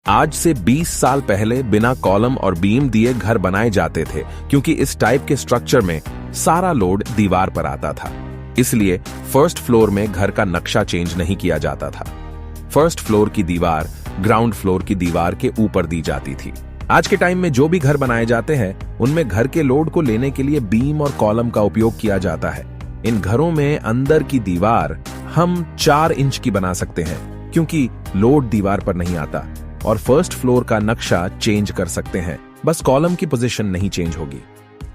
आज से 20 साल पहले बिना कॉलम और बीम दिए घर बनाए जाते थे, क्योंकि इस टाइप के स्ट्रक्चर में सारा लोड दीवार पर आता था। इसलिए फर्स्ट फ्लोर में घर का नक्शा चेंज नहीं किया जाता था। फर्स्ट फ्लोर की दीवार ग्राउंड फ्लोर की दीवार के ऊपर दी जाती थी। आज के टाइम में जो भी घर बनाए जाते हैं उनमें घर के लोड को लेने के लिए बीम और कॉलम का उपयोग किया जाता है। इन घरों में अंदर की दीवार हम 4 इंच की बना सकते हैं, क्योंकि लोड दीवार पर नहीं आता, और फर्स्ट फ्लोर का नक्शा चेंज कर सकते हैं, बस कॉलम की पोजीशन नहीं चेंज होगी।